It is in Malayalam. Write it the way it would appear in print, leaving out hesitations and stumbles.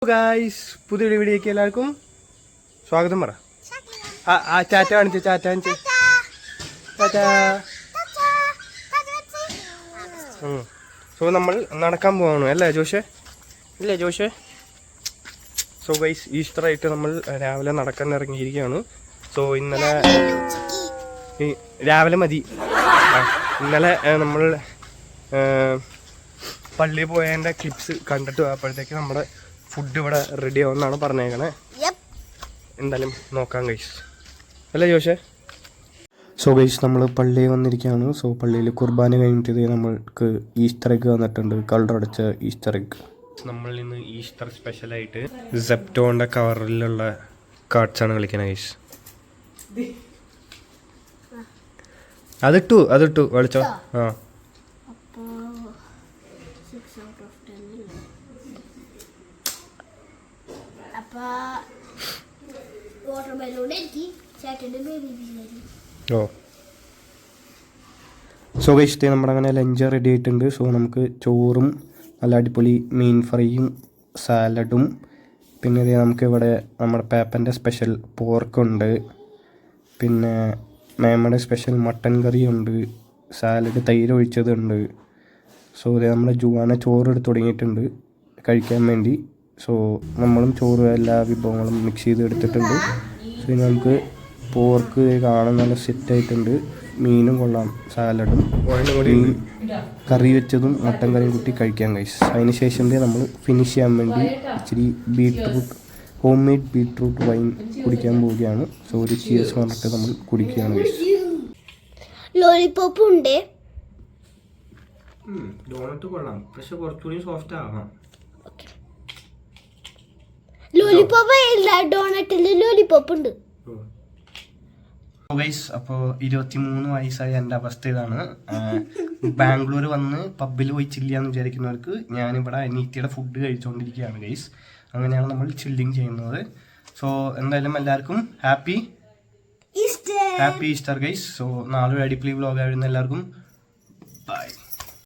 ഗായ്സ്, പുതിയൊരു വീഡിയോക്ക് എല്ലാവർക്കും സ്വാഗതം. പറ ചാറ്റ കാണിച്ച് സോ നമ്മൾ നടക്കാൻ പോവാണ് അല്ലേ ജോഷേ? ഇല്ലേ ജോഷേ? സോ ഗൈസ്, ഈസ്റ്റർ ആയിട്ട് നമ്മൾ രാവിലെ നടക്കാൻ ഇറങ്ങിയിരിക്കുകയാണ്. സോ ഇന്നലെ രാവിലെ മതി. ഇന്നലെ നമ്മൾ പള്ളിയിൽ പോയതിൻ്റെ ക്ലിപ്സ് കണ്ടിട്ട് പോയപ്പോഴത്തേക്ക് നമ്മുടെ ഫുഡ് ഇവിടെ റെഡി ആവുമെന്നാണ് പറഞ്ഞേക്കണേ. എന്തായാലും നോക്കാം ഗൈസ്, അല്ലേ ജോഷേ? സോ ഗൈസ്, നമ്മൾ പള്ളിയിൽ വന്നിരിക്കുകയാണ്. സോ പള്ളിയിൽ കുർബാന കഴിഞ്ഞിട്ട് നമ്മൾക്ക് ഈസ്റ്റർ എഗ് വന്നിട്ടുണ്ട്, കളർ അടിച്ച ഈസ്റ്റർ എഗ്. നമ്മൾ ഇന്ന് ഈസ്റ്റർ സ്പെഷ്യലായിട്ട് സെപ്റ്റോൻ്റെ കവറിലുള്ള കാർഡ്സാണ് കളിക്കണത് ഗൈസ്. അതിട്ടു കളിച്ചോ. ആ ഓ സോ ഗൈസ്, നമ്മുടെ അങ്ങനെ ലഞ്ച് റെഡി ആയിട്ടുണ്ട്. സോ നമുക്ക് ചോറും നല്ല അടിപൊളി മീൻ ഫ്രൈയും സാലഡും പിന്നെ നമുക്ക് ഇവിടെ നമ്മുടെ പേപ്പൻ്റെ സ്പെഷ്യൽ പോർക്കുണ്ട്, പിന്നെ മേമ്മയുടെ സ്പെഷ്യൽ മട്ടൻ കറിയുണ്ട്, സാലഡ് തൈര് ഒഴിച്ചതുണ്ട്. സോ നമ്മുടെ ജുവാന ചോറ് എടുത്ത് തുടങ്ങിയിട്ടുണ്ട് കഴിക്കാൻ വേണ്ടി. സോ നമ്മളും ചോറ് എല്ലാ വിഭവങ്ങളും മിക്സ് ചെയ്ത് എടുത്തിട്ടുണ്ട്. സോ ഇനി നമുക്ക് പോർക്ക് കാണാൻ നല്ല സെറ്റായിട്ടുണ്ട്. മീനും കൊള്ളാം, സാലഡും മീൻ കറി വെച്ചതും മട്ടൻ കറിയും കൂട്ടി കഴിക്കാൻ ഗൈസ്. അതിന് ശേഷം നമ്മൾ ഫിനിഷ് ചെയ്യാൻ വേണ്ടി ഇച്ചിരി ഹോം മെയ്ഡ് ബീട്രൂട്ട് വൈൻ കുടിക്കാൻ പോവുകയാണ്. സോ ഒരു ചിയേഴ്സ് പറഞ്ഞിട്ട് നമ്മൾ കുടിക്കുകയാണ് ഗൈസ്. ലോലിപോപ്പ് ഉണ്ട്, ഡോണറ്റ് കൊള്ളാം, പക്ഷെ കുറച്ചുകൂടി സോഫ്റ്റ് ആവാം. ലോലിപോപ്പ് ഇല്ല, ഡോണറ്റിൽ ലോലിപോപ്പ് ഉണ്ട്. ഗൈസ്, അപ്പോൾ 23 വയസ്സായ എൻ്റെ അവസ്ഥ ഇതാണ്. ബാംഗ്ലൂർ വന്ന് പബ്ബിൽ പോയി ചില്ലാന്ന് വിചാരിക്കുന്നവർക്ക് ഞാനിവിടെ അനീത്തിയുടെ ഫുഡ് കഴിച്ചുകൊണ്ടിരിക്കുകയാണ് ഗൈസ്. അങ്ങനെയാണ് നമ്മൾ ചില്ലിങ് ചെയ്യുന്നത്. സോ എന്തായാലും എല്ലാവർക്കും ഹാപ്പി ഈസ്റ്റർ ഗൈസ്. സോ നാളെ ഒരു അടിപൊളി വ്ലോഗ് ആയിരുന്നു. എല്ലാവർക്കും